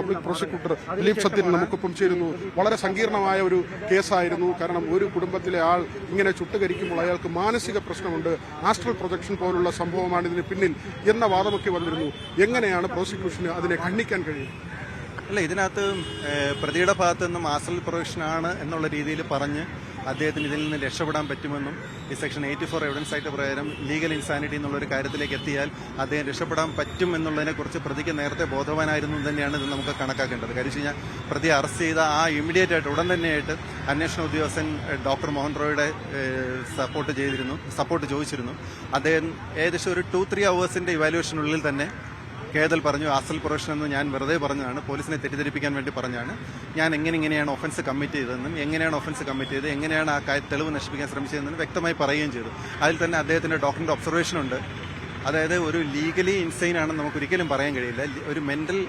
Public prosecutor Dileep Sathyan നമുക്കൊപ്പം ചേരുന്നു. വളരെ സങ്കീർണമായ ഒരു കേസായിരുന്നു. കാരണം ഒരു കുടുംബത്തിലെ ആൾ ഇങ്ങനെ ചുട്ടുകരിക്കുമ്പോൾ അയാൾക്ക് മാനസിക പ്രശ്നമുണ്ട്, ആസ്ട്രൽ പ്രൊജക്ഷൻ പോലുള്ള സംഭവമാണ് ഇതിന് പിന്നിൽ എന്ന വാദമൊക്കെ വന്നിരുന്നു. എങ്ങനെയാണ് പ്രോസിക്യൂഷന് അതിനെ ഖണ്ഡിക്കാൻ കഴിയുന്നത്? അല്ല, ഇതിനകത്ത് പ്രതിയുടെ ഭാഗത്തു നിന്നും ആസ്ട്രൽ പ്രൊജക്ഷനാണ് എന്നുള്ള രീതിയിൽ പറഞ്ഞ് അദ്ദേഹത്തിന് ഇതിൽ നിന്ന് രക്ഷപ്പെടാൻ പറ്റുമെന്നും ഈ സെക്ഷൻ 84 എവിഡൻസ് ആക്ട് പ്രകാരം ലീഗൽ ഇൻസാനിറ്റി എന്നുള്ളൊരു കാര്യത്തിലേക്ക് എത്തിയാൽ അദ്ദേഹം രക്ഷപ്പെടാൻ പറ്റും എന്നുള്ളതിനെക്കുറിച്ച് പ്രതിക്ക് നേരത്തെ ബോധവാനായിരുന്നു തന്നെയാണ് ഇത് നമുക്ക് കണക്കാക്കേണ്ടത്. കാര്യം വെച്ച് കഴിഞ്ഞാൽ പ്രതി അറസ്റ്റ് ചെയ്ത ആ ഇമ്മീഡിയറ്റ് ആയിട്ട് ഉടൻ തന്നെയായിട്ട് അന്വേഷണ ഉദ്യോഗസ്ഥൻ ഡോക്ടർ മോഹൻ റോയുടെ സപ്പോർട്ട് ചോദിച്ചിരുന്നു. അദ്ദേഹം ഏകദേശം ഒരു 2-3 അവേഴ്സിന്റെ ഇവാലുവേഷനുള്ളിൽ തന്നെ കേതൽ പറഞ്ഞു ആസ്ട്രൽ പ്രൊജക്ഷൻ എന്ന് ഞാൻ വെറുതെ പറഞ്ഞതാണ്, പോലീസിനെ തെറ്റിദ്ധരിപ്പിക്കാൻ വേണ്ടി പറഞ്ഞാണ്, ഞാൻ എങ്ങനെയാണ് ഒഫൻസ് കമ്മിറ്റ് ചെയ്തതെന്നും എങ്ങനെയാണ് ഒഫൻസ് കമ്മിറ്റ് ചെയ്തത്, എങ്ങനെയാണ് ആ തെളിവ് നശിപ്പിക്കാൻ ശ്രമിച്ചതെന്നും വ്യക്തമായി പറയുകയും ചെയ്തു. അതിൽ തന്നെ അദ്ദേഹത്തിന്റെ ഡോക്ടറിന്റെ ഒബ്സർവേഷൻ ഉണ്ട്. അതായത് ഒരു ലീഗലി ഇൻസൈൻ ആണെന്ന് നമുക്ക് ഒരിക്കലും പറയാൻ കഴിയില്ല. ഒരു മെന്റൽ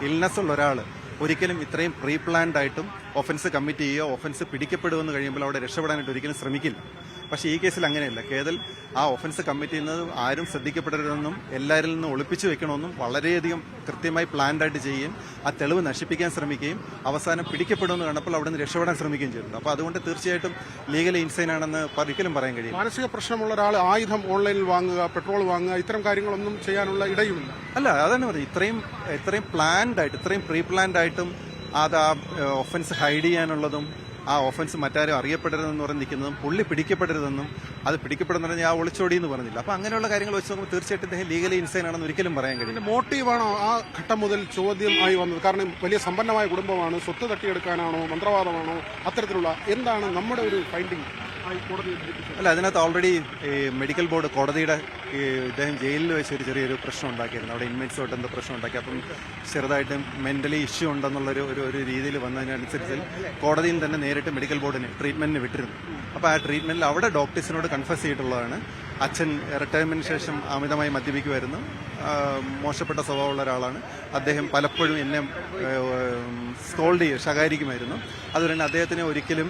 ഇൽനെസ് ഉള്ള ഒരാൾ ഒരിക്കലും ഇത്രയും പ്രീ പ്ലാൻഡ് ആയിട്ടും ഒഫൻസ് കമ്മിറ്റ് ചെയ്യുകയോ ഒഫൻസ് പിടിക്കപ്പെടുമെന്ന് കഴിയുമ്പോൾ അവിടെ രക്ഷപ്പെടാനായിട്ട് ഒരിക്കലും ശ്രമിക്കില്ല. പക്ഷേ ഈ കേസിൽ അങ്ങനെയല്ല. കേതൽ ആ ഒഫൻസ് കമ്മിറ്റ് ചെയ്യുന്നത് ആരും ശ്രദ്ധിക്കപ്പെടരുതെന്നും എല്ലാവരിൽ നിന്നും ഒളിപ്പിച്ചു വെക്കണമെന്നും വളരെയധികം കൃത്യമായി പ്ലാൻഡ് ആയിട്ട് ചെയ്യുകയും ആ തെളിവ് നശിപ്പിക്കാൻ ശ്രമിക്കുകയും അവസാനം പിടിക്കപ്പെടുമെന്ന് കണ്ടപ്പോൾ അവിടെ നിന്ന് രക്ഷപ്പെടാൻ ശ്രമിക്കുകയും ചെയ്തിട്ടുണ്ട്. അപ്പോൾ അതുകൊണ്ട് തീർച്ചയായിട്ടും ലീഗലി ഇൻസൈൻ ആണെന്ന് ഒരിക്കലും പറയാൻ കഴിയും. മാനസിക പ്രശ്നമുള്ള ഒരാൾ ആയുധം ഓൺലൈനിൽ വാങ്ങുക, പെട്രോൾ വാങ്ങുക, ഇത്തരം കാര്യങ്ങളൊന്നും ചെയ്യാനുള്ള ഇടയുമില്ല. അല്ല, അതാണ് പറയുന്നത്. ഇത്രയും പ്ലാൻഡ് ആയിട്ട്, ഇത്രയും പ്രീ പ്ലാൻഡ് ആയിട്ടും അത് ആ ഒഫൻസ് ഹൈഡ് ചെയ്യാനുള്ളതും ആ ഒഫൻസ് മറ്റാരും അറിയപ്പെടരുതെന്ന് പറഞ്ഞ് നിൽക്കുന്നതും പുള്ളി പിടിക്കപ്പെടരുതെന്നും അത് പിടിക്കപ്പെടുന്ന ആ ഒളിച്ചോടി എന്ന് പറഞ്ഞില്ല. അപ്പൊ അങ്ങനെയുള്ള കാര്യങ്ങൾ വെച്ച് നോക്കുമ്പോൾ തീർച്ചയായിട്ടും ഇദ്ദേഹം ലീഗലി ഇൻസൈൻ ആണെന്ന് ഒരിക്കലും പറയാൻ കഴിയില്ല. മോട്ടീവാണോ ആ ഘട്ടം മുതൽ ചോദ്യം ആയി വന്നത്? കാരണം വലിയ സമ്പന്നമായ കുടുംബമാണ്, സ്വത്ത് തട്ടിയെടുക്കാനാണോ, മന്ത്രവാദമാണോ, അത്തരത്തിലുള്ള എന്താണ് നമ്മുടെ ഒരു ഫൈൻഡിങ്? അല്ല, അതിനകത്ത് ഓൾറെഡി മെഡിക്കൽ ബോർഡ് കോടതിയുടെ ഇദ്ദേഹം ജയിലിൽ വെച്ച് ഒരു ചെറിയൊരു പ്രശ്നം ഉണ്ടാക്കിയിരുന്നു. അവിടെ ഇൻമേറ്റ്സുമായിട്ട് എന്തോ പ്രശ്നം ഉണ്ടാക്കി. അപ്പം ചെറുതായിട്ട് മെന്റലി ഇഷ്യൂ ഉണ്ടെന്നുള്ളൊരു ഒരു രീതിയിൽ വന്നതിനനുസരിച്ച് കോടതിയിൽ തന്നെ നേരിട്ട് മെഡിക്കൽ ബോർഡിന് ട്രീറ്റ്മെന്റിന് വിട്ടിരുന്നു. അപ്പോൾ ആ ട്രീറ്റ്മെന്റിൽ അവിടെ ഡോക്ടേഴ്സിനോട് കൺഫസ് ചെയ്തിട്ടുള്ളതാണ് അച്ഛൻ റിട്ടയർമെന്റിന് ശേഷം അമിതമായി മദ്യപിക്കുമായിരുന്നു, മോശപ്പെട്ട സ്വഭാവമുള്ള ഒരാളാണ്, അദ്ദേഹം പലപ്പോഴും എന്നെ സ്കോൾഡ് ശകാരിക്കുമായിരുന്നു. അതുകൊണ്ട് തന്നെ അദ്ദേഹത്തിന് ഒരിക്കലും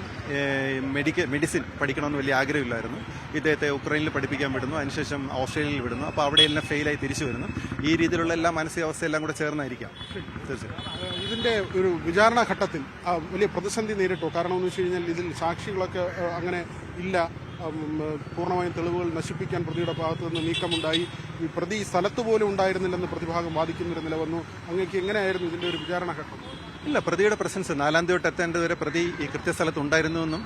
മെഡിസിൻ പഠിക്കണമെന്ന് വലിയ ആഗ്രഹമില്ലായിരുന്നു. ഇദ്ദേഹത്തെ ഉക്രൈനിൽ പഠിപ്പിക്കാൻ വിടുന്നു, അതിനുശേഷം ഓസ്ട്രേലിയയിൽ വിടുന്നു. അപ്പോൾ അവിടെ എല്ലാം ഫെയിലായി തിരിച്ചു വരുന്നു. ഈ രീതിയിലുള്ള എല്ലാ മാനസികാവസ്ഥയെല്ലാം കൂടെ ചേർന്നായിരിക്കാം തീർച്ചയായും. ഇതിന്റെ ഒരു വിചാരണ ഘട്ടത്തിൽ വലിയ പ്രതിസന്ധി നേരിട്ടു. കാരണം എന്ന് വെച്ച് കഴിഞ്ഞാൽ ഇതിൽ സാക്ഷികളൊക്കെ അങ്ങനെ ഇല്ല, പൂർണ്ണമായും തെളിവുകൾ നശിപ്പിക്കാൻ പ്രതിയുടെ ഭാഗത്തു നിന്ന് നീക്കമുണ്ടായി, ഈ പ്രതി സ്ഥലത്ത് പോലും ഉണ്ടായിരുന്നില്ലെന്ന് പ്രതിഭാഗം വാദിക്കുന്നൊരു നില വന്നു. അങ്ങേക്ക് എങ്ങനെയായിരുന്നു ഇതിന്റെ ഒരു വിചാരണ ഘട്ടം? ഇല്ല, പ്രതിയുടെ പ്രസൻസ് 4-ാം തീയതി തൊട്ട് എത്തേണ്ടതുവരെ പ്രതി ഈ കൃത്യസ്ഥലത്ത് ഉണ്ടായിരുന്നുവെന്നും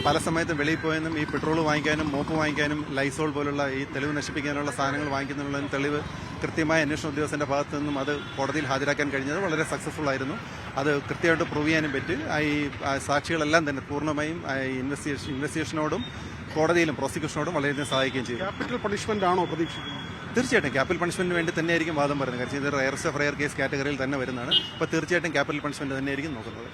പല സമയത്തും വെളിയിൽ പോയെന്നും ഈ പെട്രോൾ വാങ്ങിക്കാനും മോപ്പ് വാങ്ങിക്കാനും ലൈസോൾ പോലുള്ള ഈ തെളിവ് നശിപ്പിക്കാനുള്ള സാധനങ്ങൾ വാങ്ങിക്കുന്നതിനുള്ള തെളിവ് കൃത്യമായ അന്വേഷണ ഉദ്യോഗസ്ഥന്റെ ഭാഗത്തു നിന്നും അത് കോടതിയിൽ ഹാജരാക്കാൻ കഴിഞ്ഞത് വളരെ സക്സസ്ഫുൾ ആയിരുന്നു. അത് കൃത്യമായിട്ട് പ്രൂവ് ചെയ്യാനും പറ്റി. ഈ സാക്ഷികളെല്ലാം തന്നെ പൂർണ്ണമായും ഇൻവെസ്റ്റിഗേഷനോടും കോടതിയിലും പ്രോസിക്യൂഷനോടും വളരെയധികം സഹായിക്കുകയും ചെയ്തു. ക്യാപിറ്റൽ പണിഷ്മെന്റ് ആണോ പ്രതീക്ഷിക്കുന്നത്? തീർച്ചയായിട്ടും ക്യാപിറ്റൽ പണിഷ്മെന്റിന് വേണ്ടി തന്നെയായിരിക്കും വാദം പറയുന്നത്. കാരണം ഇത് റയർസ്റ്റ് ഓഫ് റയർ കേസ് കാറ്റഗറിയിൽ തന്നെ വരുന്നതാണ്. അപ്പോൾ തീർച്ചയായിട്ടും ക്യാപിറ്റൽ പണിഷ്മെന്റ് തന്നെയായിരിക്കും നോക്കുന്നത്.